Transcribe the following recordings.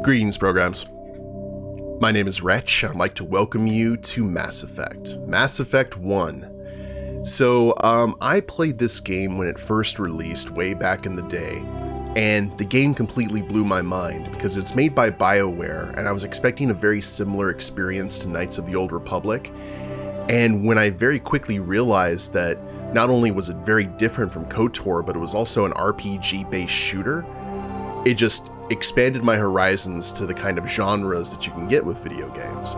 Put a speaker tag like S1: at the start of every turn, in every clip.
S1: Greetings, programs. My name is Wretch, and I'd like to welcome you to Mass Effect. Mass Effect 1. So, I played this game when it first released way back in the day, and the game completely blew my mind because it's made by Bioware, and I was expecting a very similar experience to Knights of the Old Republic. And when I very quickly realized that not only was it very different from KOTOR, but it was also an RPG-based shooter, it just expanded my horizons to the kind of genres that you can get with video games.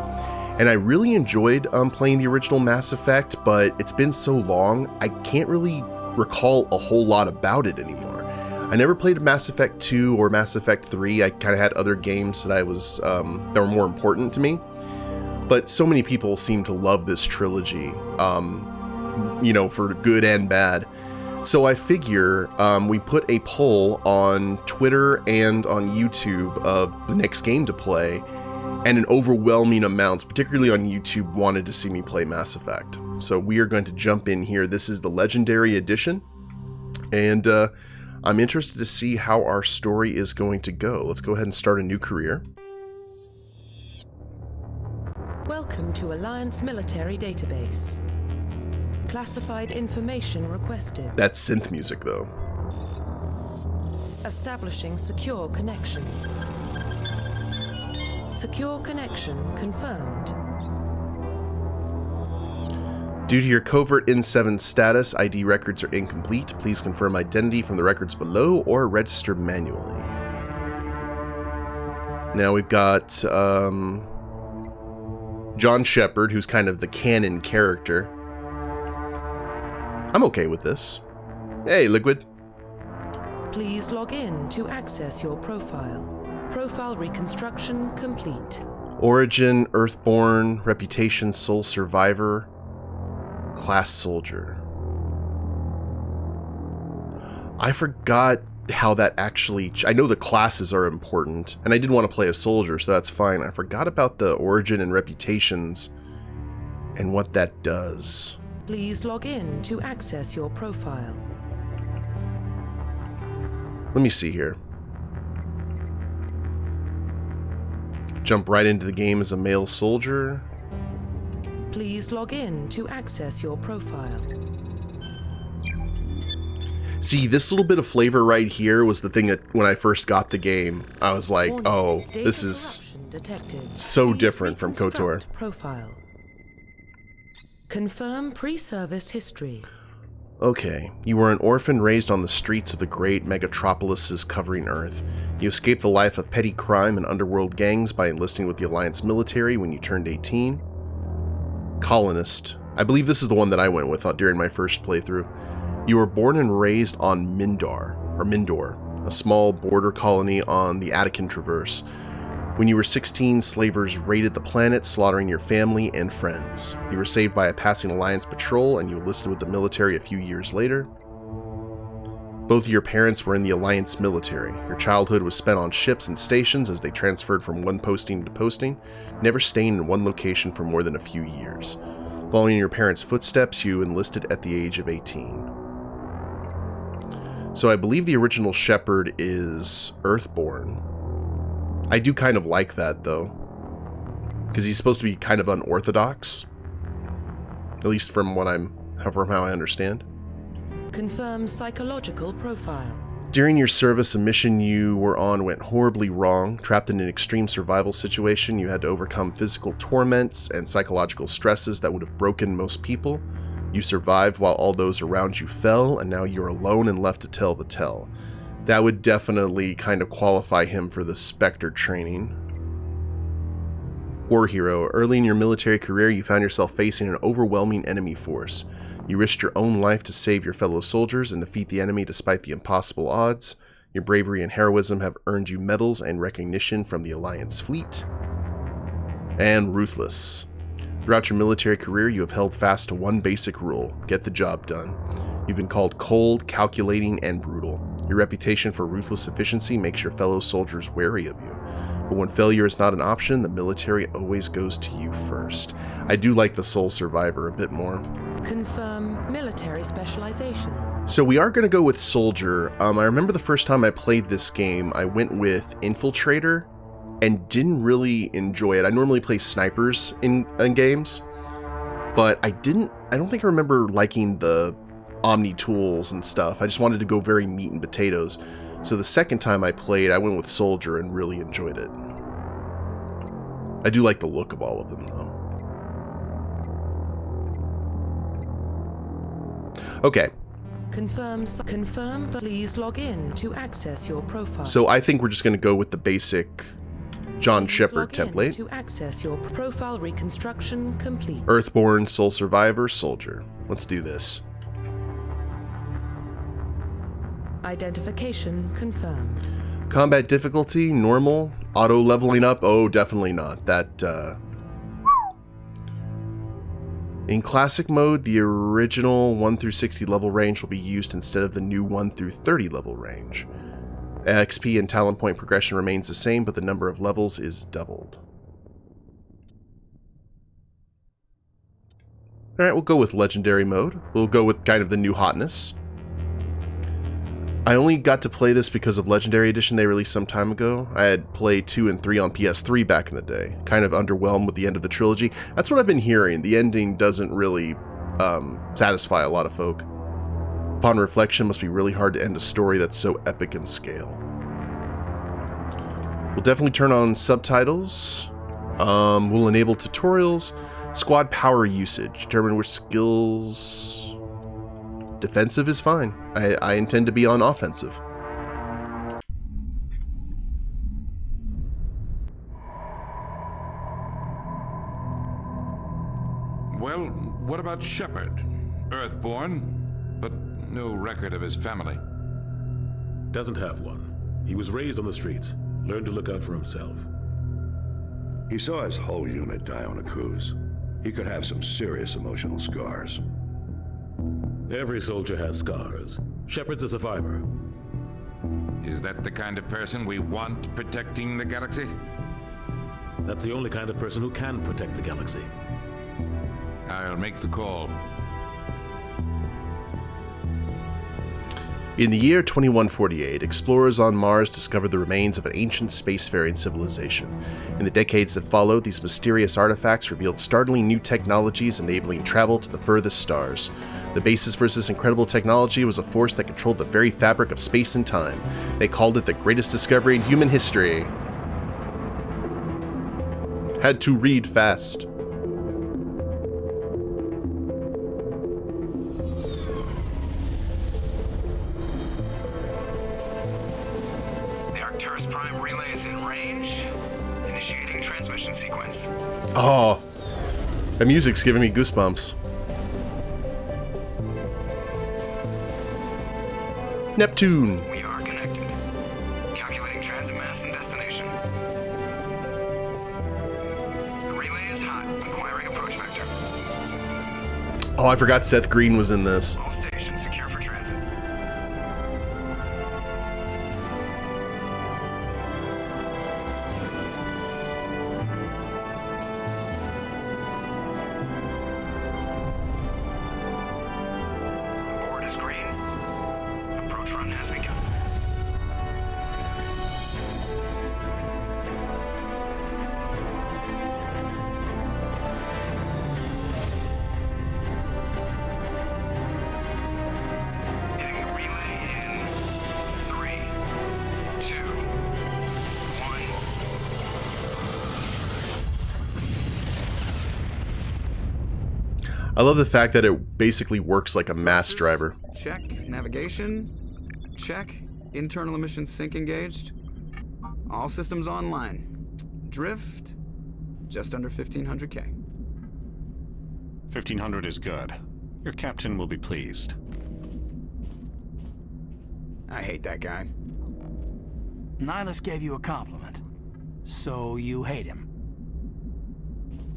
S1: And I really enjoyed playing the original Mass Effect, but it's been so long, I can't really recall a whole lot about it anymore. I never played Mass Effect 2 or Mass Effect 3. I kind of had other games that that were more important to me. But so many people seem to love this trilogy, for good and bad. So I figure we put a poll on Twitter and on YouTube of the next game to play, and an overwhelming amount, particularly on YouTube, wanted to see me play Mass Effect. So we are going to jump in here. This is the Legendary Edition, and I'm interested to see how our story is going to go. Let's go ahead and start a new career.
S2: Welcome to Alliance Military Database. Classified information requested.
S1: That's synth music, though.
S2: Establishing secure connection. Secure connection confirmed.
S1: Due to your covert N7 status, ID records are incomplete. Please confirm identity from the records below or register manually. Now we've got John Shepard, who's kind of the canon character. I'm okay with this. Hey, Liquid.
S2: Please log in to access your profile. Profile reconstruction complete.
S1: Origin, Earthborn, Reputation, Sole Survivor, Class Soldier. I forgot how that actually... I know the classes are important, and I did want to play a soldier, so that's fine. I forgot about the Origin and Reputations and what that does.
S2: Please log in to access your profile.
S1: Let me see here. Jump right into the game as a male soldier.
S2: Please log in to access your profile.
S1: See, this little bit of flavor right here was the thing that when I first got the game, I was like, oh, this is so different from KOTOR.
S2: Profile. Confirm pre-service history.
S1: Okay, you were an orphan raised on the streets of the great megatropolises covering Earth. You escaped the life of petty crime and underworld gangs by enlisting with the Alliance military when you turned 18. Colonist. I believe this is the one that I went with during my first playthrough. You were born and raised on Mindor, a small border colony on the Attican Traverse. When you were 16, slavers raided the planet, slaughtering your family and friends. You were saved by a passing Alliance patrol, and you enlisted with the military a few years later. Both of your parents were in the Alliance military. Your childhood was spent on ships and stations as they transferred from one posting to posting, never staying in one location for more than a few years. Following your parents' footsteps, you enlisted at the age of 18. So I believe the original Shepard is Earthborn. I do kind of like that, though, because he's supposed to be kind of unorthodox, at least from how I understand.
S2: Confirm psychological profile.
S1: During your service, a mission you were on went horribly wrong. Trapped in an extreme survival situation, you had to overcome physical torments and psychological stresses that would have broken most people. You survived while all those around you fell, and now you're alone and left to tell the tale. That would definitely kind of qualify him for the Spectre training. War hero. Early in your military career, you found yourself facing an overwhelming enemy force. You risked your own life to save your fellow soldiers and defeat the enemy despite the impossible odds. Your bravery and heroism have earned you medals and recognition from the Alliance fleet. And Ruthless. Throughout your military career, you have held fast to one basic rule: get the job done. You've been called cold, calculating, and brutal. Your reputation for ruthless efficiency makes your fellow soldiers wary of you. But when failure is not an option, the military always goes to you first. I do like the Sole Survivor a bit more.
S2: Confirm military specialization.
S1: So we are going to go with Soldier. I remember the first time I played this game, I went with Infiltrator, and didn't really enjoy it. I normally play snipers in games, but I don't think I remember liking the Omni tools and stuff. I just wanted to go very meat and potatoes. So the second time I played, I went with Soldier and really enjoyed it. I do like the look of all of them, though. Okay.
S2: Confirm, please log in to access your profile.
S1: So I think we're just going to go with the basic John Shepard template.
S2: To access your profile reconstruction complete.
S1: Earthborn, Sole Survivor, Soldier. Let's do this.
S2: Identification confirmed.
S1: Combat difficulty, normal. Auto leveling up, oh, definitely not. That, In classic mode, the original 1 through 60 level range will be used instead of the new 1 through 30 level range. XP and talent point progression remains the same, but the number of levels is doubled. Alright, we'll go with legendary mode. We'll go with kind of the new hotness. I only got to play this because of Legendary Edition they released some time ago. I had played 2 and 3 on PS3 back in the day. Kind of underwhelmed with the end of the trilogy. That's what I've been hearing. The ending doesn't really satisfy a lot of folk. Upon reflection, it must be really hard to end a story that's so epic in scale. We'll definitely turn on subtitles. We'll enable tutorials. Squad power usage. Determine which skills... Defensive is fine. I intend to be on offensive.
S3: Well, what about Shepard? Earthborn, but no record of his family.
S4: Doesn't have one. He was raised on the streets. Learned to look out for himself.
S5: He saw his whole unit die on a cruise. He could have some serious emotional scars.
S4: Every soldier has scars. Shepard's a survivor.
S3: Is that the kind of person we want protecting the galaxy?
S4: That's the only kind of person who can protect the galaxy.
S3: I'll make the call.
S1: In the year 2148, explorers on Mars discovered the remains of an ancient spacefaring civilization. In the decades that followed, these mysterious artifacts revealed startling new technologies enabling travel to the furthest stars. The basis for this incredible technology was a force that controlled the very fabric of space and time. They called it the greatest discovery in human history. Had to read fast.
S6: Prime relay is in range. Initiating transmission sequence.
S1: Oh, that music's giving me goosebumps. Neptune.
S6: We are connected. Calculating transit mass and destination. The relay is hot. Acquiring approach vector.
S1: Oh, I forgot Seth Green was in this.
S6: All stations secure for transit. Board is green. Approach run has begun. Hitting the relay in 3, 2, 1.
S1: I love the fact that it basically works like a mass driver.
S7: Check. Navigation. Check. Internal emissions sync engaged. All systems online. Drift. Just under 1500K.
S8: 1500 is good. Your captain will be pleased.
S7: I hate that guy.
S9: Nihilus gave you a compliment. So you hate him.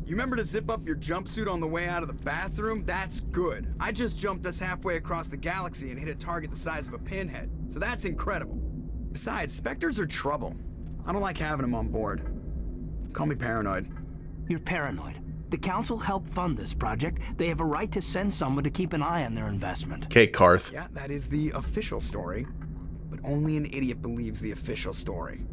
S7: You remember to zip up your jumpsuit on the way out of the bathroom? That's good. I just jumped us halfway across the galaxy and hit a target the size of a pinhead. So that's incredible. Besides, Spectres are trouble. I don't like having them on board. Call me paranoid.
S9: You're paranoid. The Council helped fund this project. They have a right to send someone to keep an eye on their investment.
S1: Okay, Karth.
S7: Yeah, that is the official story. But only an idiot believes the official story.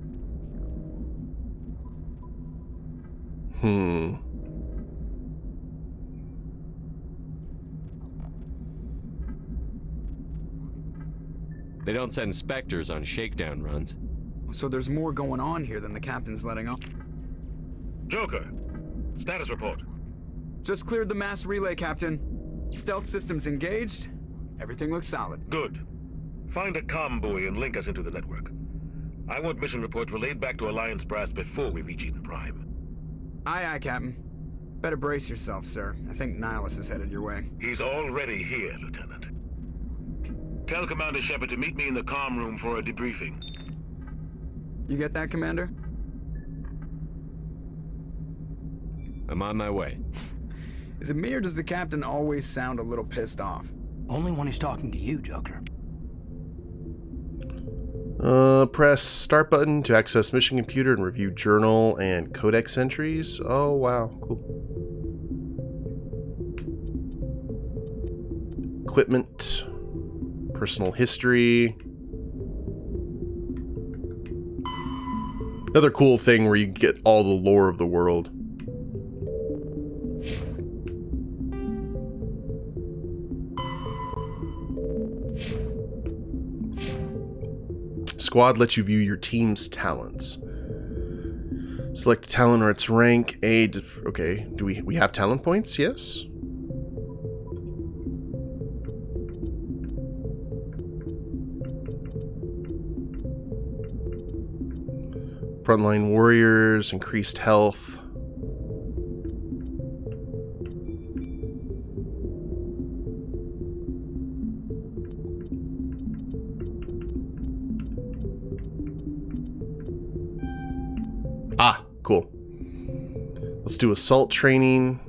S10: They don't send Spectres on shakedown runs.
S7: So there's more going on here than the captain's letting on.
S11: Joker, status report.
S7: Just cleared the mass relay, Captain. Stealth systems engaged. Everything looks solid.
S11: Good. Find a comm buoy and link us into the network. I want mission reports relayed back to Alliance Brass before we reach Eden Prime.
S7: Aye, aye, Captain. Better brace yourself, sir. I think Nihilus is headed your way.
S11: He's already here, Lieutenant. Tell Commander Shepard to meet me in the comm room for a debriefing.
S7: You get that, Commander?
S10: I'm on my way.
S7: Is it me or does the captain always sound a little pissed off?
S9: Only when he's talking to you, Joker.
S1: Press start button to access mission computer and review journal and codex entries. Oh, wow. Cool. Equipment. Personal history. Another cool thing where you get all the lore of the world. Squad lets you view your team's talents. Select a talent or its rank. Okay, do we have talent points? Yes. Frontline warriors, increased health. Ah, cool. Let's do assault training.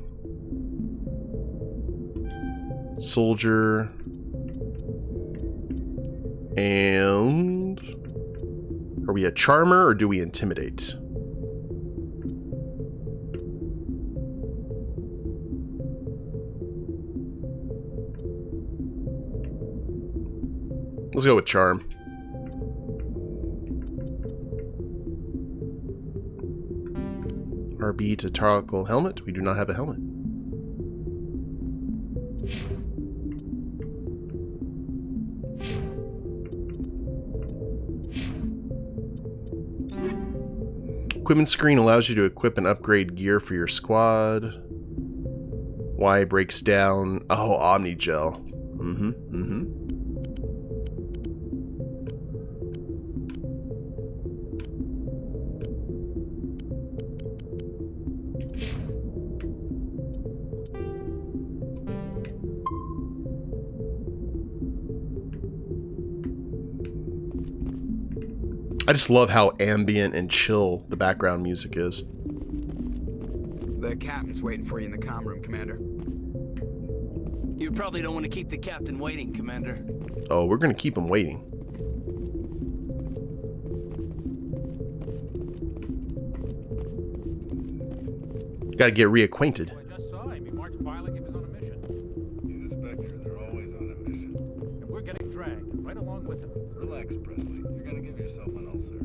S1: Soldier. And are we a charmer or do we intimidate? Let's go with charm. RB to toggle helmet. We do not have a helmet. Equipment screen allows you to equip and upgrade gear for your squad. Y breaks down. Oh, Omni Gel. I just love how ambient and chill the background music is.
S7: The captain's waiting for you in the comm room, Commander.
S9: You probably don't want to keep the captain waiting, Commander.
S1: Oh, we're going to keep him waiting. Got to get reacquainted.
S12: I just saw him. He marched by like he was on a mission.
S5: He's a Spectre. They're always on a mission.
S12: And we're getting dragged right along with him.
S5: Relax, Presley. You're gonna give yourself an ulcer.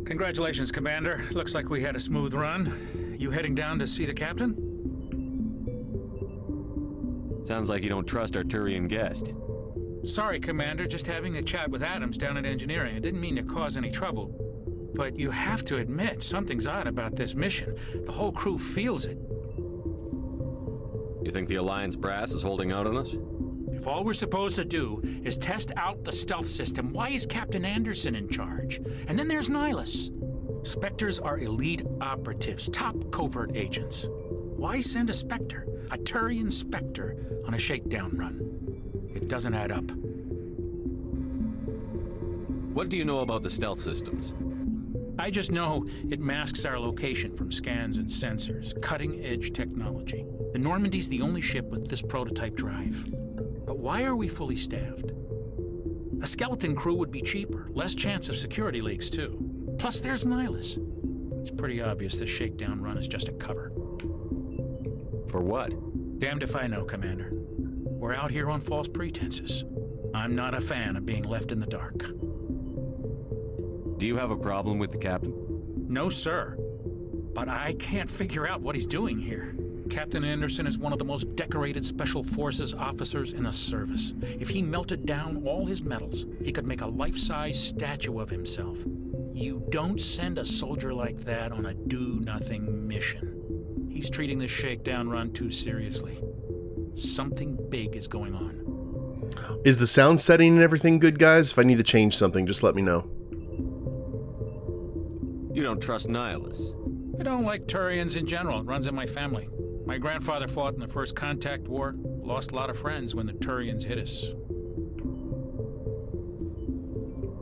S12: Congratulations, Commander. Looks like we had a smooth run. You heading down to see the captain?
S10: Sounds like you don't trust our Turian guest.
S12: Sorry, Commander. Just having a chat with Adams down at engineering. I didn't mean to cause any trouble. But you have to admit, something's odd about this mission. The whole crew feels it.
S10: You think the Alliance brass is holding out on us?
S12: If all we're supposed to do is test out the stealth system, why is Captain Anderson in charge? And then there's Nihilus. Spectres are elite operatives, top covert agents. Why send a Spectre, a Turian Spectre, on a shakedown run? It doesn't add up.
S10: What do you know about the stealth systems?
S12: I just know it masks our location from scans and sensors. Cutting-edge technology. The Normandy's the only ship with this prototype drive. But why are we fully staffed? A skeleton crew would be cheaper. Less chance of security leaks, too. Plus, there's Nihilus. It's pretty obvious this shakedown run is just a cover.
S10: For what?
S12: Damned if I know, Commander. We're out here on false pretenses. I'm not a fan of being left in the dark.
S10: Do you have a problem with the captain?
S12: No, sir. But I can't figure out what he's doing here. Captain Anderson is one of the most decorated Special Forces officers in the service. If he melted down all his medals, he could make a life-size statue of himself. You don't send a soldier like that on a do-nothing mission. He's treating this shakedown run too seriously. Something big is going on.
S1: Is the sound setting and everything good, guys? If I need to change something, just let me know.
S10: You don't trust Nihilus?
S12: I don't like Turians in general. It runs in my family. My grandfather fought in the First Contact War. Lost a lot of friends when the Turians hit us.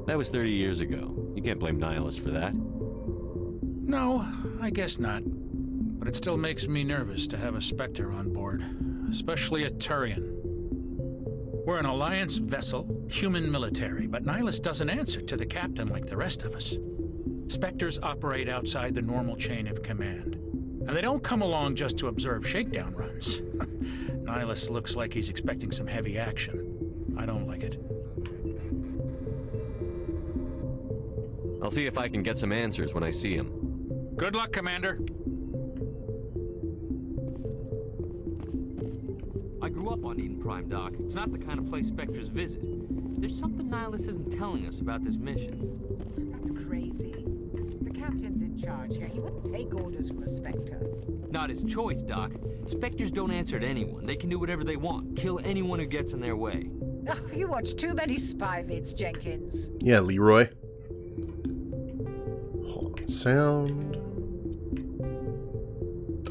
S10: That was 30 years ago. You can't blame Nihilus for that.
S12: No, I guess not. But it still makes me nervous to have a Spectre on board. Especially a Turian. We're an Alliance vessel, human military, but Nihilus doesn't answer to the captain like the rest of us. Spectres operate outside the normal chain of command. And they don't come along just to observe shakedown runs. Nihilus looks like he's expecting some heavy action. I don't like it.
S10: I'll see if I can get some answers when I see him.
S12: Good luck, Commander.
S13: I grew up on Eden Prime, Doc. It's not the kind of place Spectres visit. There's something Nihilus isn't telling us about this mission.
S14: That's crazy. The captain's in charge here. He wouldn't take orders from a Spectre.
S13: Not his choice, Doc. Spectres don't answer to anyone. They can do whatever they want. Kill anyone who gets in their way.
S14: Oh, you watch too many spy vids, Jenkins.
S1: Yeah, Leroy. Hold on, sound.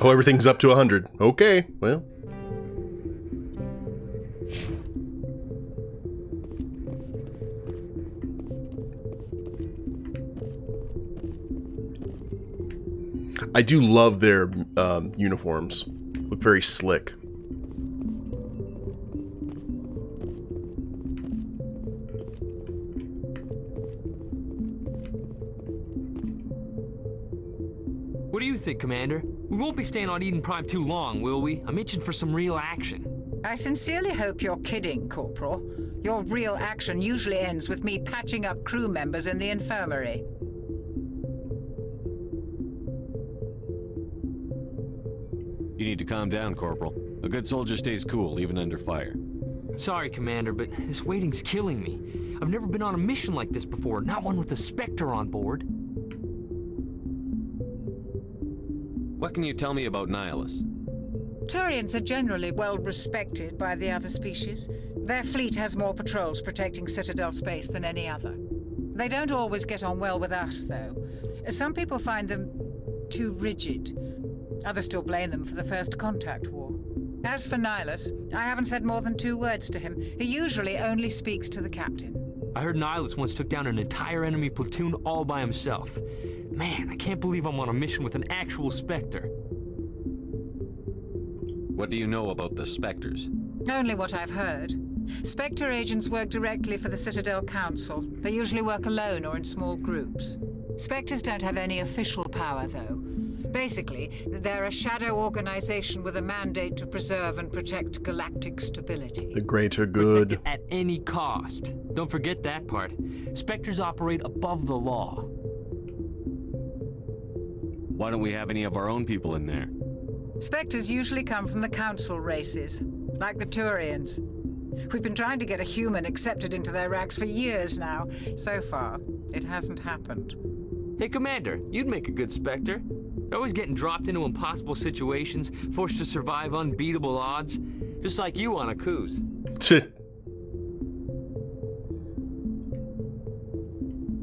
S1: Oh, everything's up to 100. Okay, well. I do love their uniforms. Look very slick.
S13: What do you think, Commander? We won't be staying on Eden Prime too long, will we? I'm itching for some real action.
S14: I sincerely hope you're kidding, Corporal. Your real action usually ends with me patching up crew members in the infirmary.
S10: You need to calm down, Corporal. A good soldier stays cool, even under fire.
S13: Sorry, Commander, but this waiting's killing me. I've never been on a mission like this before, not one with a Spectre on board.
S10: What can you tell me about Nihilus?
S14: Turians are generally well respected by the other species. Their fleet has more patrols protecting Citadel space than any other. They don't always get on well with us, though. Some people find them too rigid. Others still blame them for the First Contact War. As for Nihilus, I haven't said more than 2 words to him. He usually only speaks to the captain.
S13: I heard Nihilus once took down an entire enemy platoon all by himself. Man, I can't believe I'm on a mission with an actual Spectre.
S10: What do you know about the Spectres?
S14: Only what I've heard. Spectre agents work directly for the Citadel Council. They usually work alone or in small groups. Spectres don't have any official power, though. Basically, they're a shadow organization with a mandate to preserve and protect galactic stability.
S1: The greater good.
S13: Protect it at any cost. Don't forget that part. Spectres operate above the law.
S10: Why don't we have any of our own people in there?
S14: Spectres usually come from the Council races, like the Turians. We've been trying to get a human accepted into their ranks for years now. So far, it hasn't happened.
S13: Hey, Commander, you'd make a good Spectre. They're always getting dropped into impossible situations, forced to survive unbeatable odds, just like you on a cruise.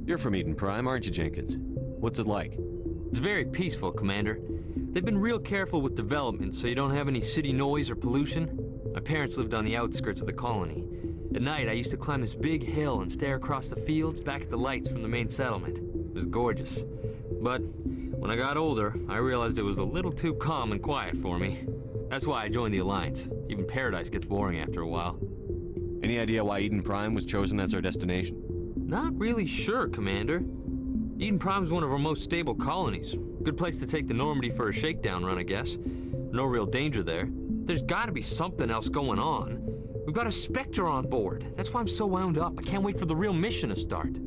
S10: You're from Eden Prime, aren't you, Jenkins? What's it like?
S13: It's very peaceful, Commander. They've been real careful with development, so you don't have any city noise or pollution. My parents lived on the outskirts of the colony. At night, I used to climb this big hill and stare across the fields back at the lights from the main settlement. It was gorgeous. But when I got older, I realized it was a little too calm and quiet for me. That's why I joined the Alliance. Even Paradise gets boring after a while.
S10: Any idea why Eden Prime was chosen as our destination?
S13: Not really sure, Commander. Eden Prime's one of our most stable colonies. Good place to take the Normandy for a shakedown run, I guess. No real danger there. There's gotta be something else going on. We've got a Spectre on board. That's why I'm so wound up. I can't wait for the real mission to start.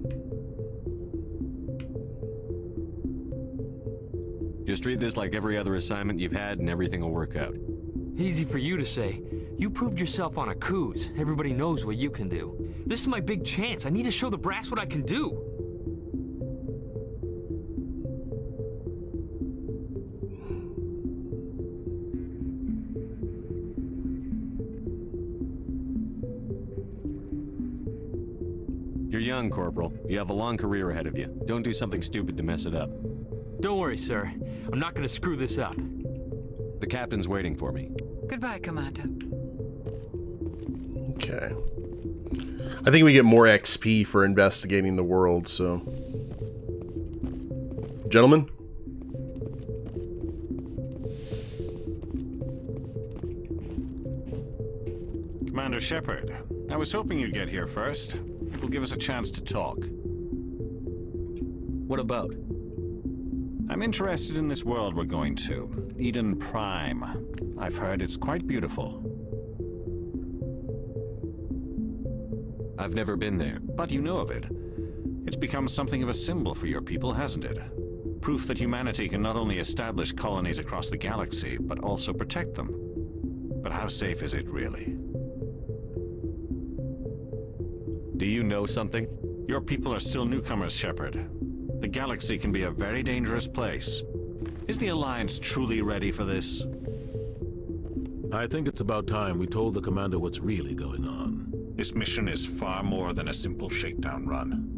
S10: Just treat this like every other assignment you've had and everything will work out.
S13: Easy for you to say. You proved yourself on a cruise. Everybody knows what you can do. This is my big chance. I need to show the brass what I can do.
S10: You're young, Corporal. You have a long career ahead of you. Don't do something stupid to mess it up.
S13: Don't worry, sir. I'm not gonna screw this up.
S10: The captain's waiting for me.
S14: Goodbye, Commander.
S1: Okay. I think we get more XP for investigating the world, so... Gentlemen?
S8: Commander Shepard, I was hoping you'd get here first. It will give us a chance to talk.
S10: What about?
S8: I'm interested in this world we're going to, Eden Prime. I've heard it's quite beautiful.
S10: I've never been there.
S8: But you know of it. It's become something of a symbol for your people, hasn't it? Proof that humanity can not only establish colonies across the galaxy, but also protect them. But how safe is it, really?
S10: Do you know something?
S8: Your people are still newcomers, Shepard. The galaxy can be a very dangerous place. Is the Alliance truly ready for this?
S4: I think it's about time we told the commander what's really going on.
S8: This mission is far more than a simple shakedown run.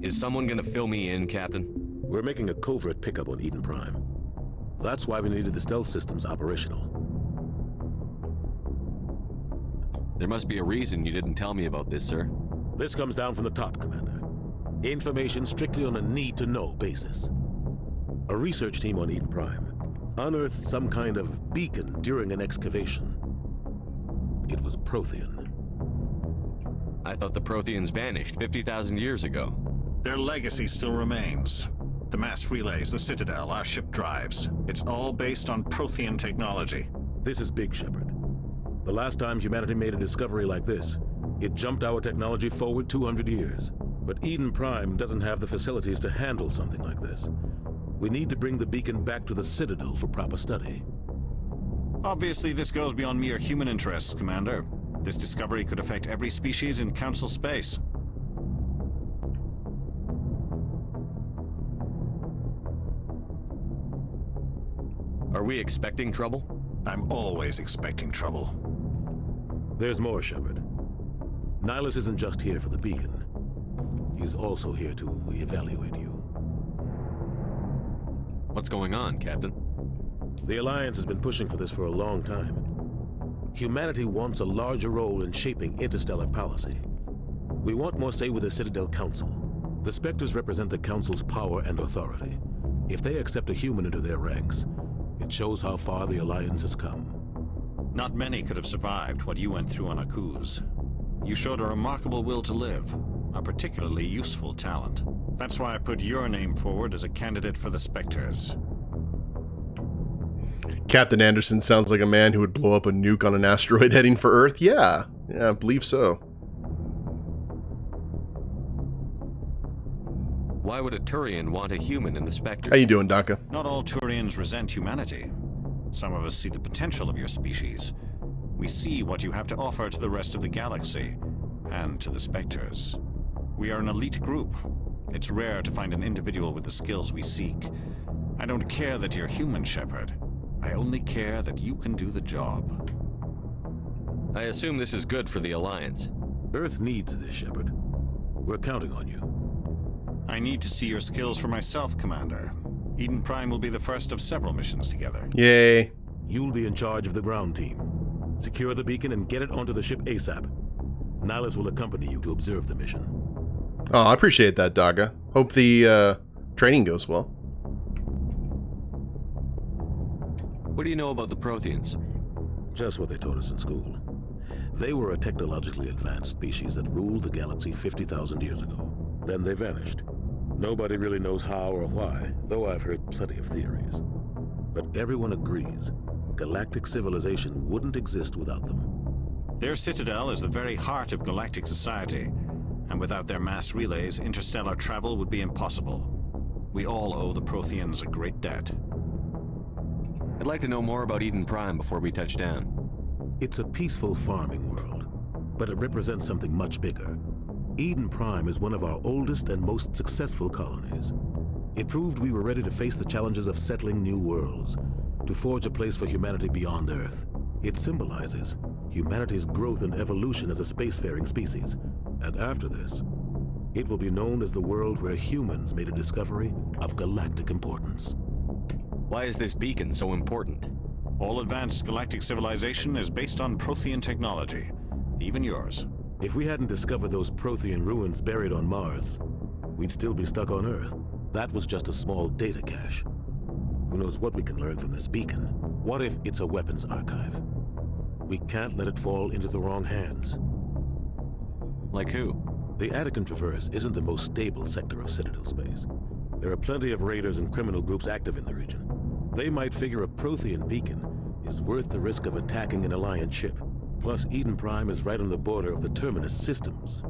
S10: Is someone gonna fill me in, Captain?
S4: We're making a covert pickup on Eden Prime. That's why we needed the stealth systems operational.
S10: There must be a reason you didn't tell me about this, sir.
S4: This comes down from the top, Commander. Information strictly on a need-to-know basis. A research team on Eden Prime unearthed some kind of beacon during an excavation. It was Prothean.
S10: I thought the Protheans vanished 50,000 years ago.
S8: Their legacy still remains. The mass relays, the Citadel, our ship drives. It's all based on Prothean technology.
S4: This is big, Shepard. The last time humanity made a discovery like this, it jumped our technology forward 200 years. But Eden Prime doesn't have the facilities to handle something like this. We need to bring the beacon back to the Citadel for proper study.
S8: Obviously, this goes beyond mere human interests, Commander. This discovery could affect every species in Council space.
S10: Are we expecting trouble?
S8: I'm always expecting trouble.
S4: There's more, Shepard. Nihilus isn't just here for the beacon. He's also here to evaluate you.
S10: What's going on, Captain?
S4: The Alliance has been pushing for this for a long time. Humanity wants a larger role in shaping interstellar policy. We want more say with the Citadel Council. The Spectres represent the Council's power and authority. If they accept a human into their ranks, it shows how far the Alliance has come.
S8: Not many could have survived what you went through on Akuz. You showed a remarkable will to live, a particularly useful talent. That's why I put your name forward as a candidate for the Spectres.
S1: Captain Anderson sounds like a man who would blow up a nuke on an asteroid heading for Earth. Yeah, I believe so.
S10: Why would a Turian want a human in the Spectre?
S1: How you doing, Daka?
S8: Not all Turians resent humanity. Some of us see the potential of your species. We see what you have to offer to the rest of the galaxy, and to the Spectres. We are an elite group. It's rare to find an individual with the skills we seek. I don't care that you're human, Shepard. I only care that you can do the job.
S10: I assume this is good for the Alliance.
S4: Earth needs this, Shepard. We're counting on you.
S8: I need to see your skills for myself, Commander. Eden Prime will be the first of several missions together.
S1: Yay.
S4: You'll be in charge of the ground team. Secure the beacon and get it onto the ship ASAP. Nihilus will accompany you to observe the mission.
S1: Oh, I appreciate that, Daga. Hope the training goes well.
S10: What do you know about the Protheans?
S4: Just what they taught us in school. They were a technologically advanced species that ruled the galaxy 50,000 years ago. Then they vanished. Nobody really knows how or why, though I've heard plenty of theories. But everyone agrees, galactic civilization wouldn't exist without them.
S8: Their citadel is the very heart of galactic society, and without their mass relays, interstellar travel would be impossible. We all owe the Protheans a great debt.
S10: I'd like to know more about Eden Prime before we touch down.
S4: It's a peaceful farming world, but it represents something much bigger. Eden Prime is one of our oldest and most successful colonies. It proved we were ready to face the challenges of settling new worlds, to forge a place for humanity beyond Earth. It symbolizes humanity's growth and evolution as a spacefaring species. And after this, it will be known as the world where humans made a discovery of galactic importance.
S10: Why is this beacon so important?
S8: All advanced galactic civilization is based on Prothean technology, even yours.
S4: If we hadn't discovered those Prothean ruins buried on Mars, we'd still be stuck on Earth. That was just a small data cache. Who knows what we can learn from this beacon? What if it's a weapons archive? We can't let it fall into the wrong hands.
S10: Like who?
S4: The Attican Traverse isn't the most stable sector of Citadel space. There are plenty of raiders and criminal groups active in the region. They might figure a Prothean beacon is worth the risk of attacking an Alliance ship. Plus, Eden Prime is right on the border of the Terminus systems.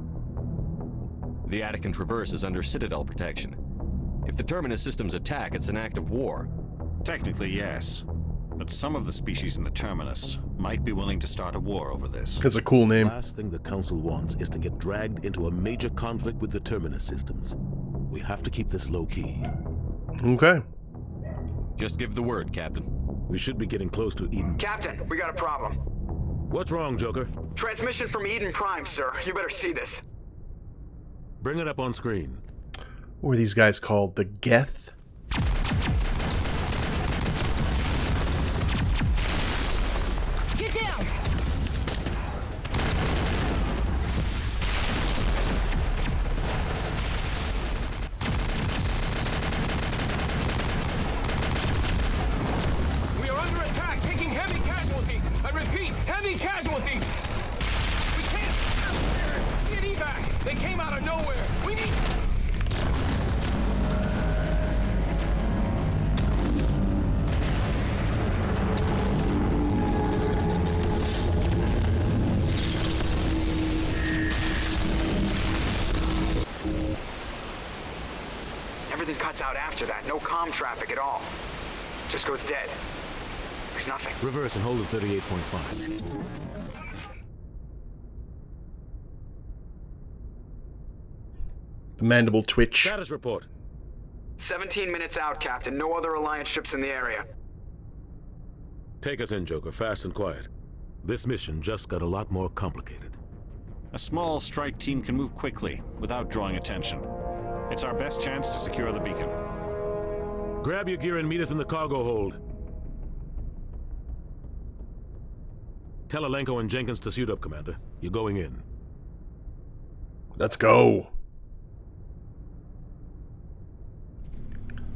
S10: The Attican Traverse is under Citadel protection. If the Terminus systems attack, it's an act of war.
S8: Technically, yes. But some of the species in the Terminus might be willing to start a war over this.
S1: That's a cool name.
S4: The last thing the Council wants is to get dragged into a major conflict with the Terminus systems. We have to keep this low-key.
S1: Okay.
S10: Just give the word, Captain.
S4: We should be getting close to Eden.
S6: Captain, we got a problem.
S4: What's wrong, Joker?
S6: Transmission from Eden Prime, sir. You better see this.
S4: Bring it up on screen.
S1: What were these guys called? The Geth?
S15: Get down!
S16: We are under attack, taking heavy casualties. I repeat, heavy casualties. We can't get evac. They came out of nowhere. We need...
S6: Everything cuts out after that. No comm traffic at all. Just goes dead. There's nothing.
S4: Reverse and hold at 38.5.
S1: The mandible twitch.
S4: Status report.
S6: 17 minutes out, Captain. No other Alliance ships in the area.
S4: Take us in, Joker, fast and quiet. This mission just got a lot more complicated.
S8: A small strike team can move quickly without drawing attention. It's our best chance to secure the beacon.
S4: Grab your gear and meet us in the cargo hold. Tell Alenko and Jenkins to suit up, Commander. You're going in.
S1: Let's go.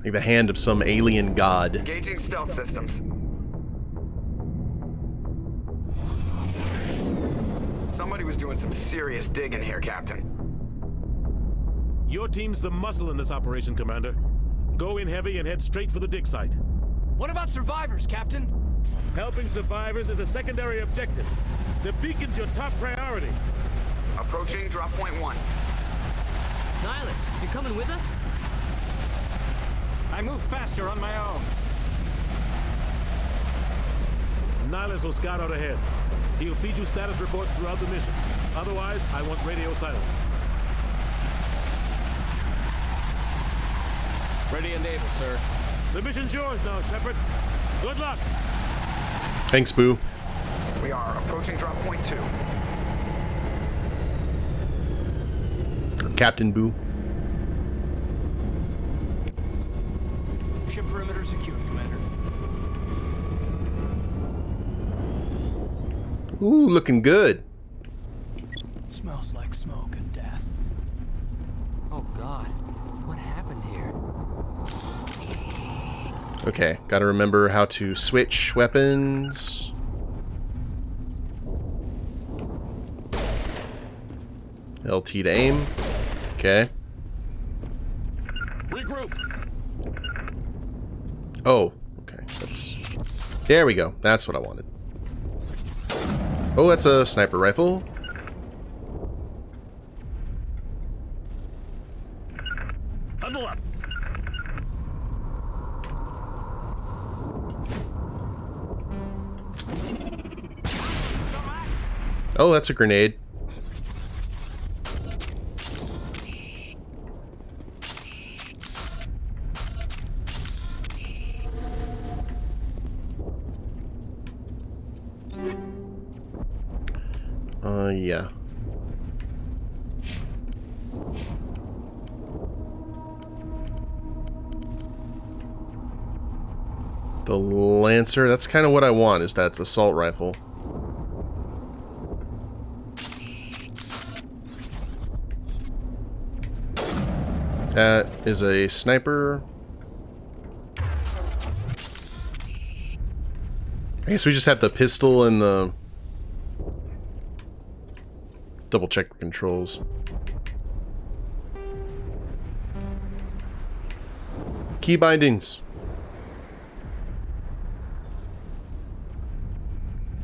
S1: Like the hand of some alien god.
S6: Engaging stealth systems. Somebody was doing some serious digging here, Captain.
S4: Your team's the muscle in this operation, Commander. Go in heavy and head straight for the dig site.
S16: What about survivors, Captain?
S4: Helping survivors is a secondary objective. The beacon's your top priority.
S6: Approaching drop point 1.
S13: Nihilus, you coming with us?
S8: I move faster on my own.
S4: Nihilus will scout out ahead. He'll feed you status reports throughout the mission. Otherwise, I want radio silence.
S10: Ready and able, sir.
S4: The mission's yours now, Shepard. Good luck.
S1: Thanks, Boo.
S6: We are approaching drop point 2.
S1: Captain Boo.
S16: Ship perimeter secured, Commander.
S1: Ooh, looking good.
S16: Smells like smoke and death.
S13: Oh God, what happened here?
S1: Okay, gotta remember how to switch weapons. LT to aim. Okay.
S11: Regroup.
S1: Oh, okay. There we go. That's what I wanted. Oh, that's a sniper rifle.
S11: Huddle up.
S1: Oh, that's a grenade. Yeah. The Lancer, that's kind of what I want, is that assault rifle. That is a sniper. I guess we just have the pistol and the... Double check the controls. Key bindings.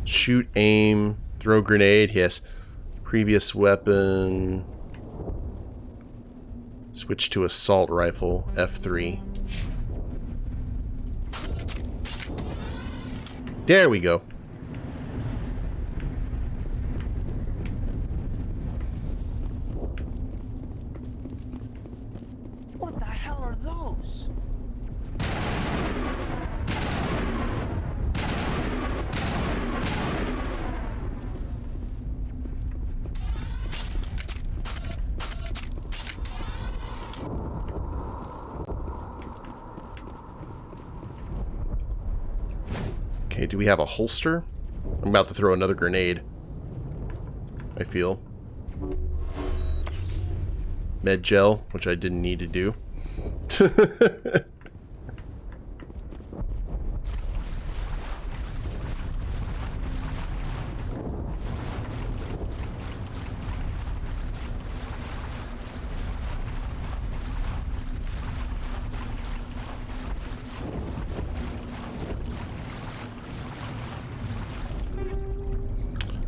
S1: Shoot, aim, throw grenade, yes. Previous weapon. Switch to assault rifle, F3. There we go.
S9: What the hell are those?
S1: Okay, do we have a holster? I'm about to throw another grenade. I feel. Med gel, which I didn't need to do.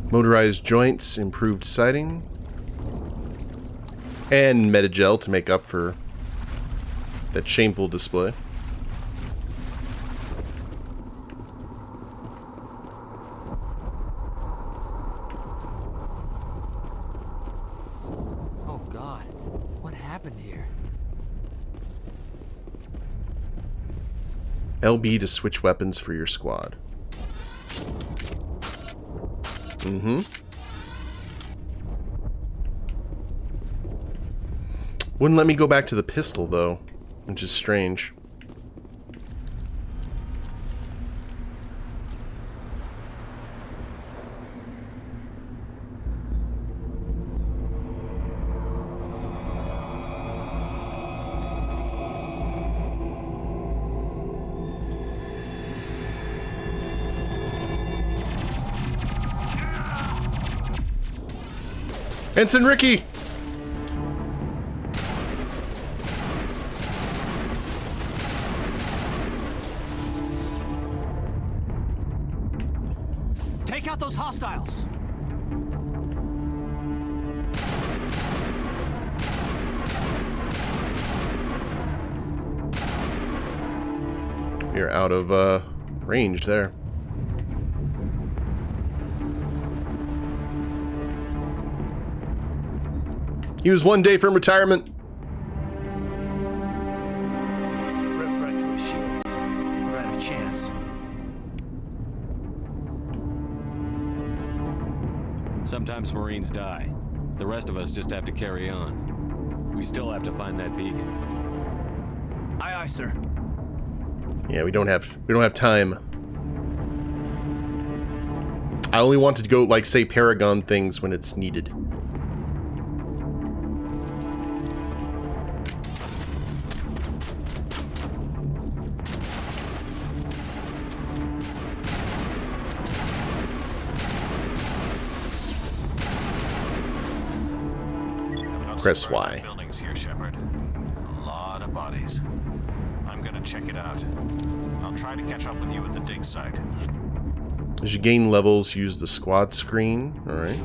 S1: Motorized joints, improved sighting, and metagel to make up for that shameful display.
S13: Oh God, what happened here?
S1: LB to switch weapons for your squad. Mm-hmm. Wouldn't let me go back to the pistol, though, which is strange. Ensign Ricky!
S9: Take out those hostiles!
S1: You're out of range there. He was 1 day from retirement.
S9: Rip right through his shields. We're out of chance.
S10: Sometimes Marines die. The rest of us just have to carry on. We still have to find that beacon.
S9: Aye, aye, sir.
S1: Yeah, we don't have time. I only want to go, like, say, Paragon things when it's needed. Press Y.
S8: Buildings here, Shepard. A lot of bodies. I'm gonna check it out. I'll try to catch up with you at the dig site.
S1: As you gain levels, use the squad screen. Alright.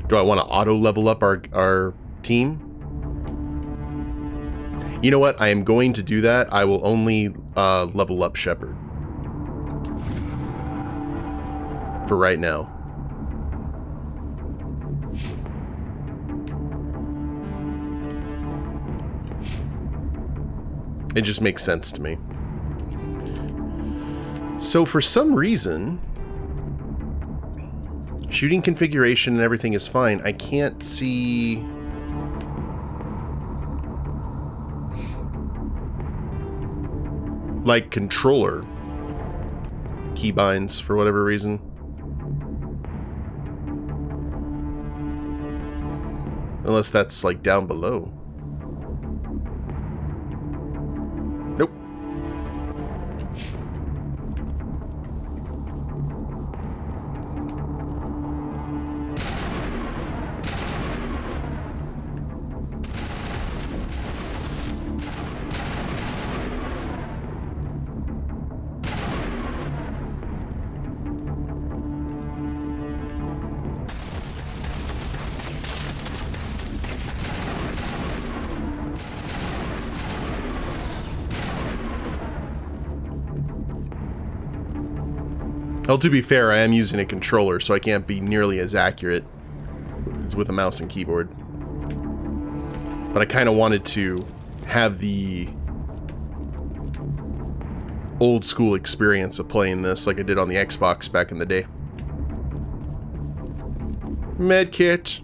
S1: Do I want to auto level up our team? You know what? I am going to do that. I will only level up Shepard. for right now. It just makes sense to me. So for some reason, shooting configuration and everything is fine. I can't see... like controller keybinds for whatever reason. Unless that's like down below. Nope. Well, to be fair, I am using a controller, so I can't be nearly as accurate as with a mouse and keyboard. But I kind of wanted to have the old school experience of playing this like I did on the Xbox back in the day. Medkit.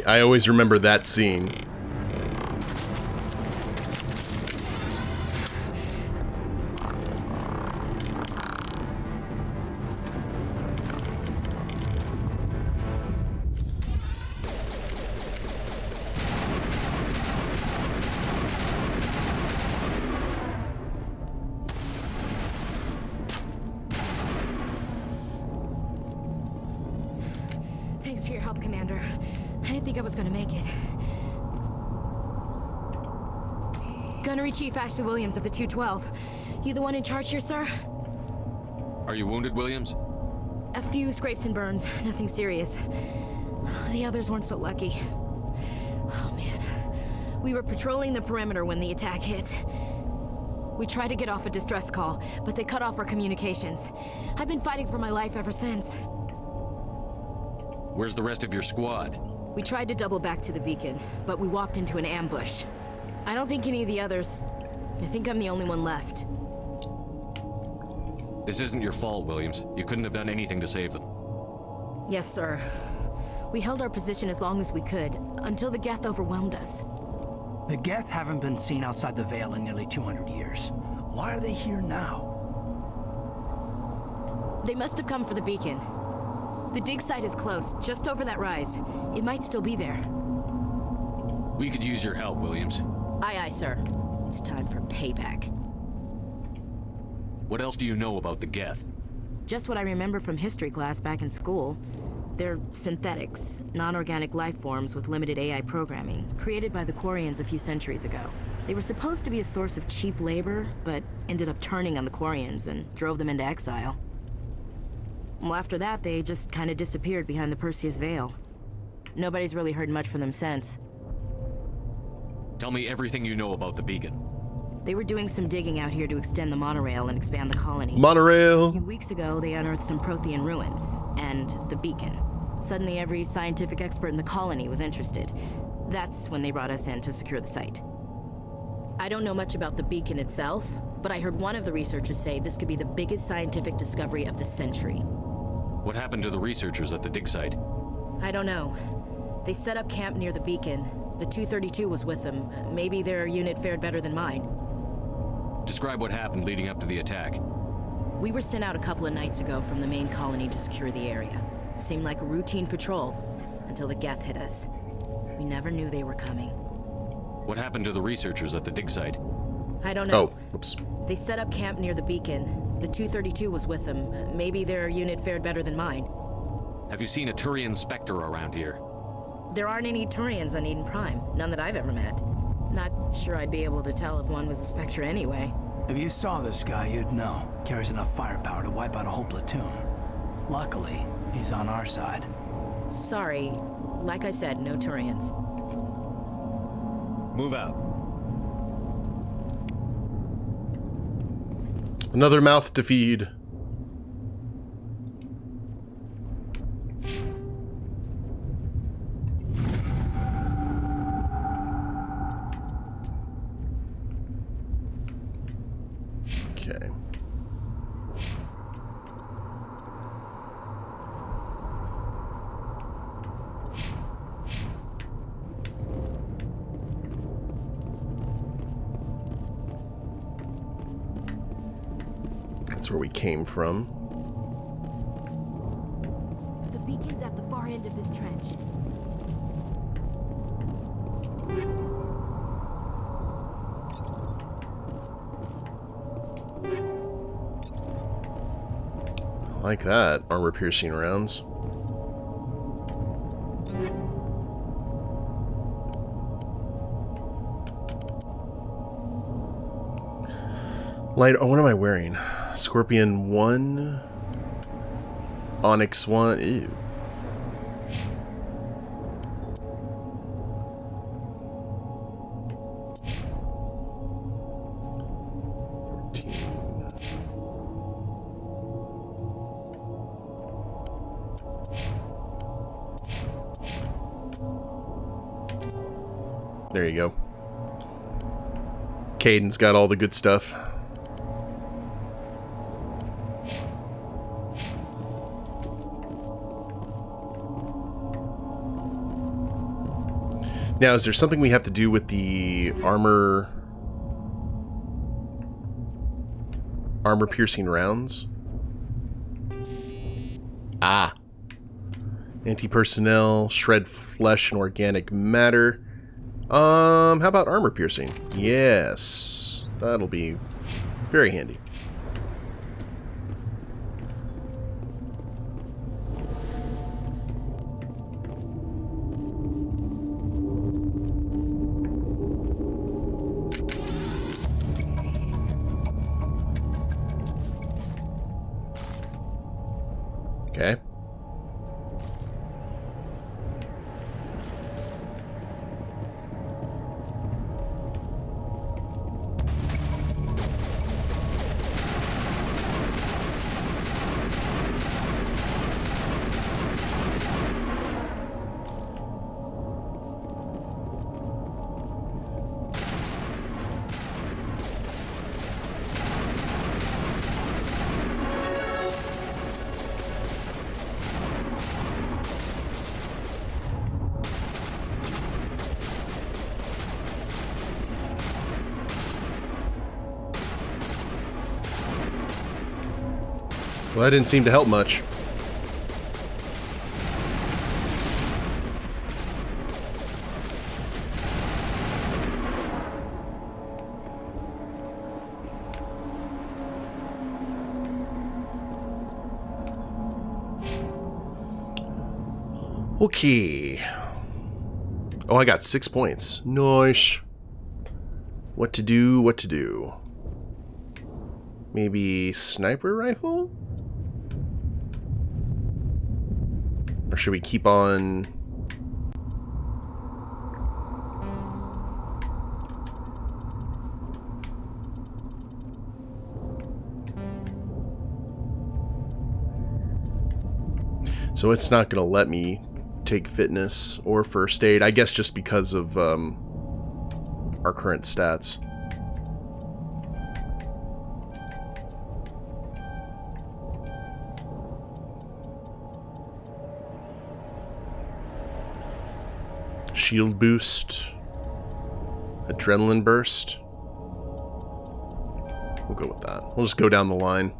S1: I always remember that scene.
S17: Thanks for your help, Commander. I didn't think I was gonna make it. Gunnery Chief Ashley Williams of the 212. You the one in charge here, sir?
S10: Are you wounded, Williams?
S17: A few scrapes and burns, nothing serious. The others weren't so lucky. Oh man. We were patrolling the perimeter when the attack hit. We tried to get off a distress call, but they cut off our communications. I've been fighting for my life ever since.
S10: Where's the rest of your squad?
S17: We tried to double back to the beacon, but we walked into an ambush. I don't think any of the others... I think I'm the only one left.
S10: This isn't your fault, Williams. You couldn't have done anything to save them.
S17: Yes, sir. We held our position as long as we could, until the Geth overwhelmed us.
S9: The Geth haven't been seen outside the Veil in nearly 200 years. Why are they here now?
S17: They must have come for the beacon. The dig site is close, just over that rise. It might still be there.
S10: We could use your help, Williams.
S17: Aye, aye, sir. It's time for payback.
S10: What else do you know about the Geth?
S17: Just what I remember from history class back in school. They're synthetics, non-organic life forms with limited AI programming, created by the Quarians a few centuries ago. They were supposed to be a source of cheap labor, but ended up turning on the Quarians and drove them into exile. Well, after that, they just kind of disappeared behind the Perseus Veil. Nobody's really heard much from them since.
S10: Tell me everything you know about the beacon.
S17: They were doing some digging out here to extend the monorail and expand the colony.
S1: Monorail!
S17: A few weeks ago, they unearthed some Prothean ruins, and the beacon. Suddenly, every scientific expert in the colony was interested. That's when they brought us in to secure the site. I don't know much about the beacon itself, but I heard one of the researchers say this could be the biggest scientific discovery of the century.
S10: What happened to the researchers at the dig site?
S17: I don't know. They set up camp near the beacon. The 232 was with them. Maybe their unit fared better than mine.
S10: Describe what happened leading up to the attack.
S17: We were sent out a couple of nights ago from the main colony to secure the area. Seemed like a routine patrol, until the Geth hit us. We never knew they were coming.
S10: What happened to the researchers at the dig site?
S17: I don't know.
S1: Oh, oops.
S17: They set up camp near the beacon. The 232 was with them. Maybe their unit fared better than mine.
S10: Have you seen a Turian Spectre around here?
S17: There aren't any Turians on Eden Prime. None that I've ever met. Not sure I'd be able to tell if one was a Spectre anyway.
S9: If you saw this guy, you'd know. Carries enough firepower to wipe out a whole platoon. Luckily, he's on our side.
S17: Sorry. Like I said, no Turians.
S10: Move out.
S1: Another mouth to feed. Okay. That's where we came from.
S17: The beacon's at the far end of this trench.
S1: I like that. Armor-piercing rounds. Light. Oh, what am I wearing? Scorpion 1. Onyx 1. Ew. There you go. Caden's got all the good stuff. Now, is there something we have to do with the armor-piercing rounds? Ah. Anti-personnel, shred flesh and organic matter. How about armor piercing? Yes. That'll be very handy. Okay. Well, that didn't seem to help much. Okay. Oh, I got 6 points. Nice. What to do, what to do. Maybe sniper rifle? Or should we keep on... So it's not going to let me take fitness or first aid. I guess just because of our current stats. Shield boost. Adrenaline burst. We'll go with that. We'll just go down the line.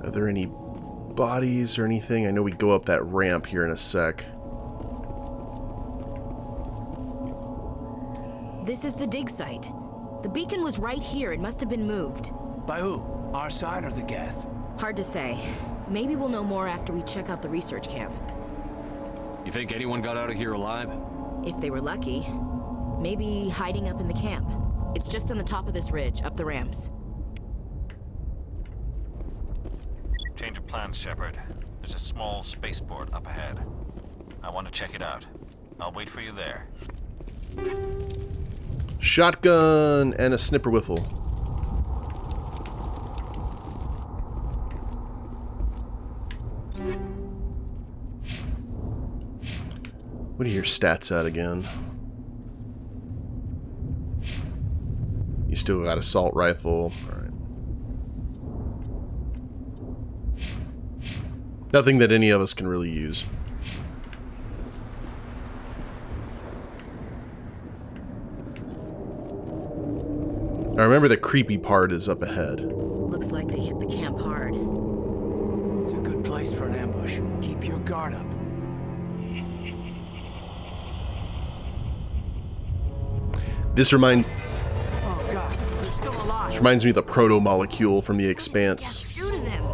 S1: Are there any bodies or anything? I know we go up that ramp here in a sec.
S17: This is the dig site. The beacon was right here. It must have been moved.
S9: By who? Our side or the Geth?
S17: Hard to say. Maybe we'll know more after we check out the research camp.
S10: You think anyone got out of here alive?
S17: If they were lucky. Maybe hiding up in the camp. It's just on the top of this ridge, up the ramps.
S8: Change of plans, Shepard. There's a small spaceport up ahead. I want to check it out. I'll wait for you there.
S1: Shotgun and a snipper whiffle. What are your stats at again? You still got assault rifle. Alright. Nothing that any of us can really use. I remember the creepy part is up ahead.
S17: Looks like they hit the camp hard.
S9: It's a good place for an ambush. Keep your guard up.
S1: This reminds me of the proto-molecule from The Expanse.
S17: Do to them.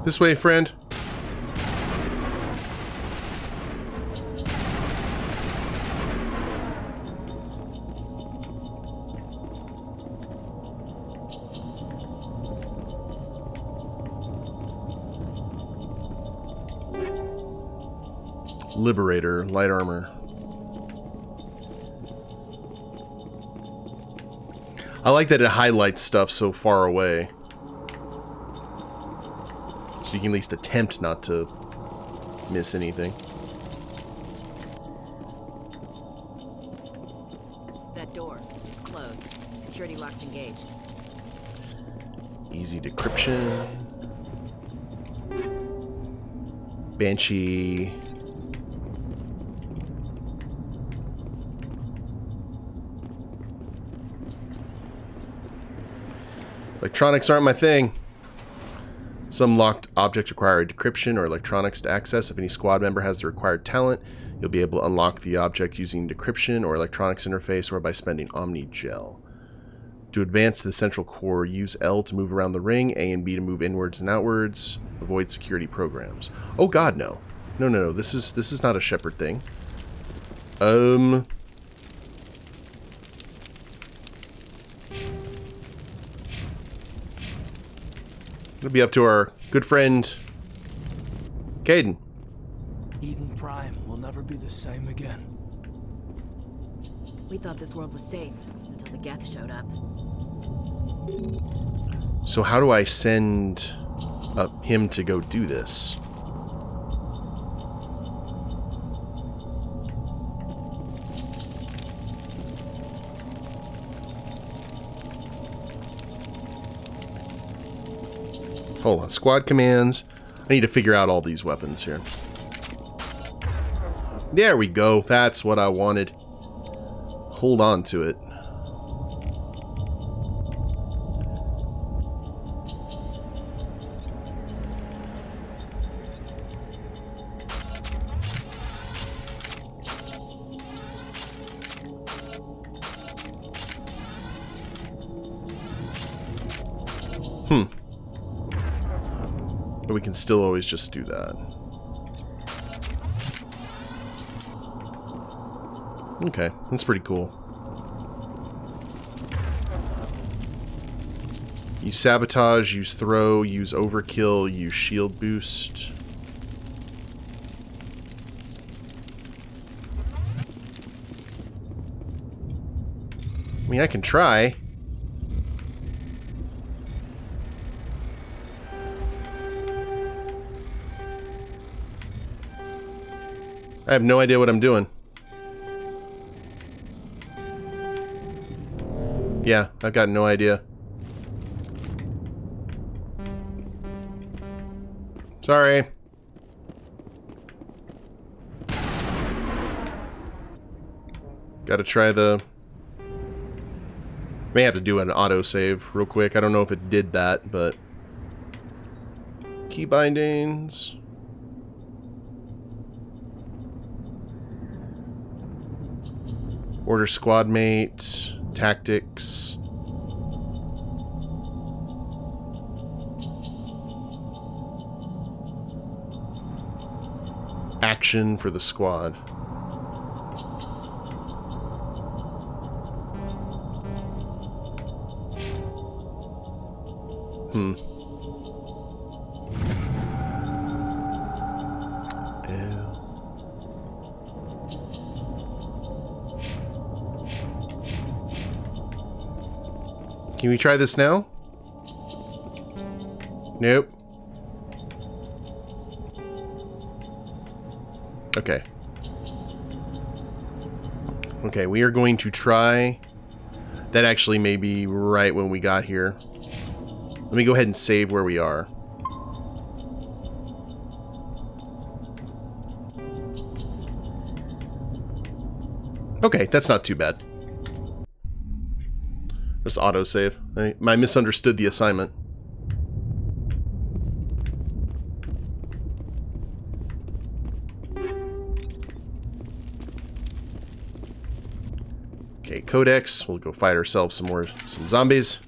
S1: This way, friend. Liberator, light armor. I like that it highlights stuff so far away. So you can at least attempt not to miss anything.
S17: That door, it's closed. Security lock's engaged.
S1: Easy decryption. Banshee. Electronics aren't my thing. Some locked objects require decryption or electronics to access. If any squad member has the required talent, you'll be able to unlock the object using decryption or electronics interface or by spending Omni Gel. To advance to the central core, use L to move around the ring, A and B to move inwards and outwards. Avoid security programs. Oh god, no. No. This is not a Shepard thing. It'll be up to our good friend, Caden.
S9: Eden Prime will never be the same again.
S17: We thought this world was safe until the Geth showed up.
S1: So how do I send him to go do this? Hold on, squad commands. I need to figure out all these weapons here. There we go. That's what I wanted. Hold on to it. But we can still always just do that. Okay, that's pretty cool. Use sabotage, use throw, use overkill, use shield boost. I mean, I can try. I have no idea what I'm doing. Yeah, I've got no idea. Sorry. Gotta try the... May have to do an autosave real quick. I don't know if it did that, but... Key bindings... Order squad mate, tactics. Action for the squad. Can we try this now? Nope. Okay. Okay, we are going to try... That actually may be right when we got here. Let me go ahead and save where we are. Okay, that's not too bad. Just autosave. I misunderstood the assignment. Okay, Codex. We'll go fight ourselves some zombies.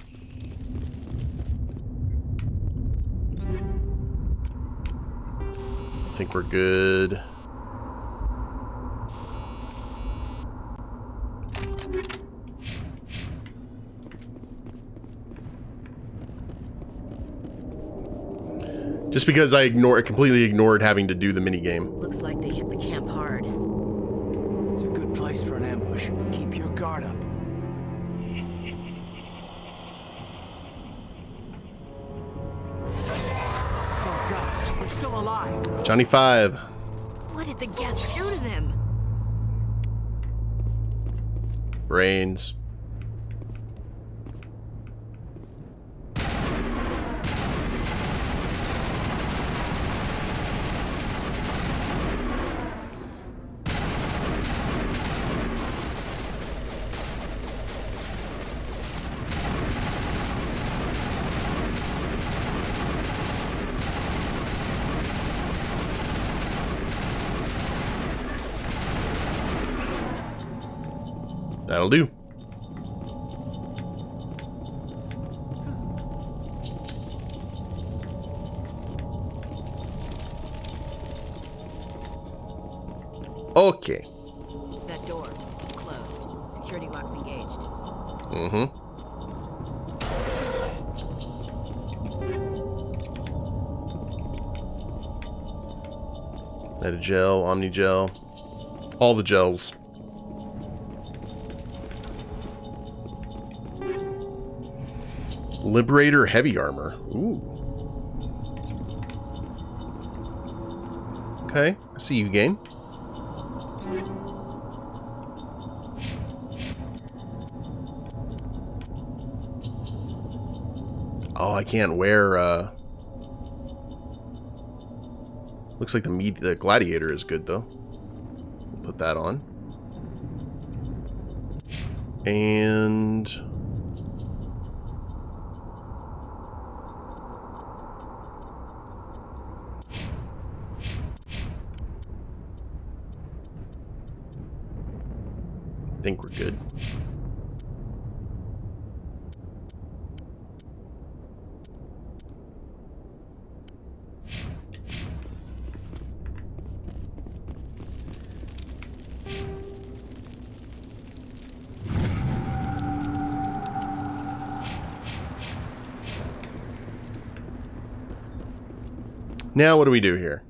S1: I think we're good. Just because I completely ignored having to do the minigame.
S17: Looks like they hit the camp hard.
S9: It's a good place for an ambush. Keep your guard up. Oh God, we're still alive.
S1: Johnny 5.
S17: What did the Gather do to them?
S1: Brains. That'll do. Okay.
S17: That door is closed. Security lock's engaged.
S1: Mm-hmm. Metagel, Omnigel, all the gels. Liberator heavy armor. Ooh. Okay, I see you, game. Oh, I can't wear, looks like the gladiator is good, though. Put that on. And... I think we're good. Now what do we do here?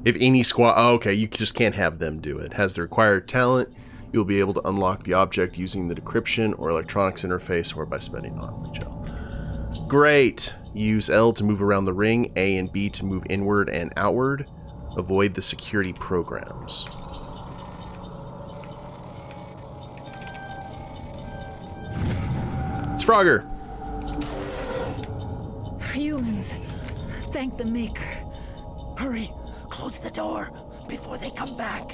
S1: If any squad... Oh, okay, you just can't have them do it. Has the required talent, you'll be able to unlock the object using the decryption or electronics interface or by spending on gel. Great. Use L to move around the ring, A and B to move inward and outward. Avoid the security programs. It's Frogger.
S18: Humans, thank the Maker. Hurry, close the door before they come back.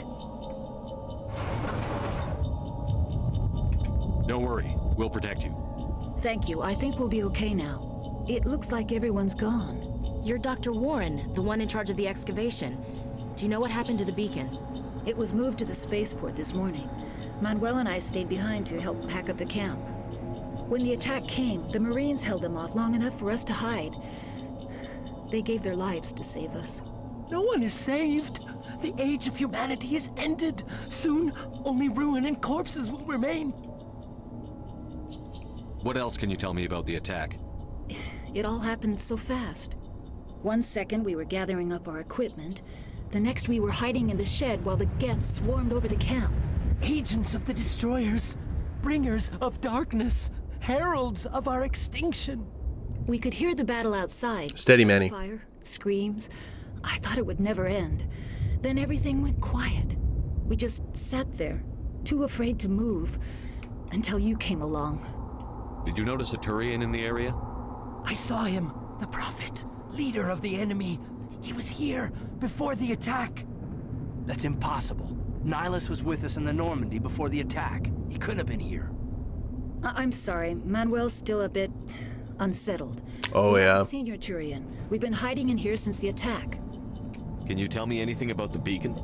S10: Don't worry, we'll protect you.
S18: Thank you. I think we'll be okay now. It looks like everyone's gone.
S17: You're Dr. Warren, the one in charge of the excavation. Do you know what happened to the beacon?
S18: It was moved to the spaceport this morning. Manuel and I stayed behind to help pack up the camp. When the attack came, the Marines held them off long enough for us to hide. They gave their lives to save us.
S19: No one is saved. The age of humanity is ended. Soon, only ruin and corpses will remain.
S10: What else can you tell me about the attack?
S18: It all happened so fast. 1 second we were gathering up our equipment. The next we were hiding in the shed while the Geth swarmed over the camp.
S19: Agents of the Destroyers, bringers of darkness, heralds of our extinction.
S18: We could hear the battle outside.
S1: Steady, Manny.
S18: Fire, screams. I thought it would never end. Then everything went quiet. We just sat there, too afraid to move, until you came along.
S10: Did you notice a Turian in the area?
S19: I saw him, the Prophet, leader of the enemy. He was here before the attack.
S9: That's impossible. Nihilus was with us in the Normandy before the attack. He couldn't have been here.
S18: I'm sorry. Manuel's still a bit unsettled.
S1: Oh,
S18: We
S1: yeah.
S18: haven't seen your Turian. We've been hiding in here since the attack.
S10: Can you tell me anything about the beacon?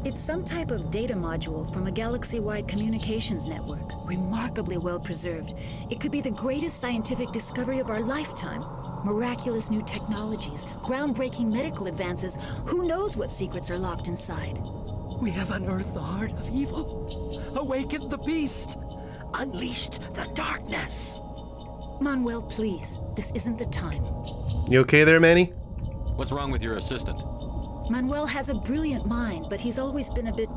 S18: It's some type of data module from a galaxy-wide communications network. Remarkably well preserved. It could be the greatest scientific discovery of our lifetime. Miraculous new technologies, groundbreaking medical advances. Who knows what secrets are locked inside?
S19: We have unearthed the heart of evil, awakened the beast, unleashed the darkness.
S18: Manuel, please. This isn't the time.
S1: You okay there, Manny?
S10: What's wrong with your assistant?
S18: Manuel has a brilliant mind, but he's always been a bit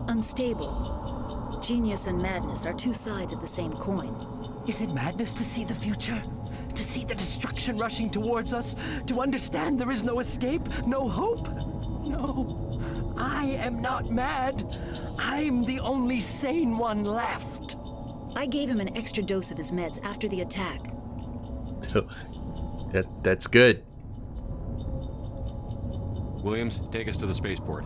S18: unstable. Genius and madness are two sides of the same coin.
S19: Is it madness to see the future? To see the destruction rushing towards us? To understand there is no escape? No hope? No. I am not mad. I'm the only sane one left.
S18: I gave him an extra dose of his meds after the attack.
S1: That's good.
S10: Williams, take us to the spaceport.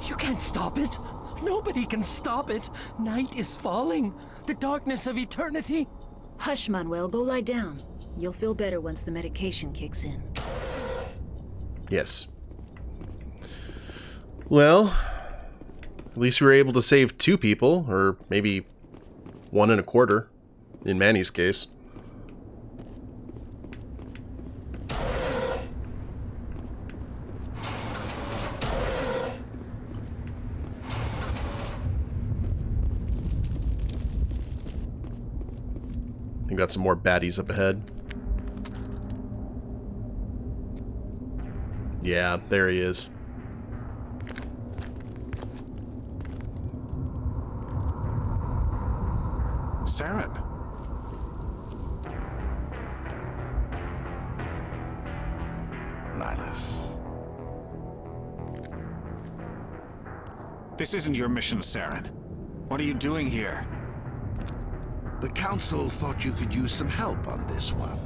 S19: You can't stop it. Nobody can stop it. Night is falling. The darkness of eternity.
S18: Hush, Manuel. Go lie down. You'll feel better once the medication kicks in.
S1: Yes. Well, at least we were able to save 2 people, or maybe 1 1/4, in Manny's case. We got some more baddies up ahead. Yeah, there he is.
S3: Saren.
S20: Nihilus.
S8: This isn't your mission, Saren. What are you doing here?
S20: The Council thought you could use some help on this one.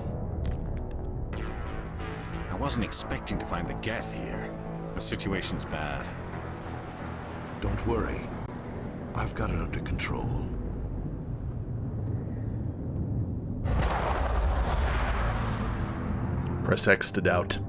S8: I wasn't expecting to find the Geth here. The situation's bad.
S20: Don't worry. I've got it under control.
S1: Press X to doubt.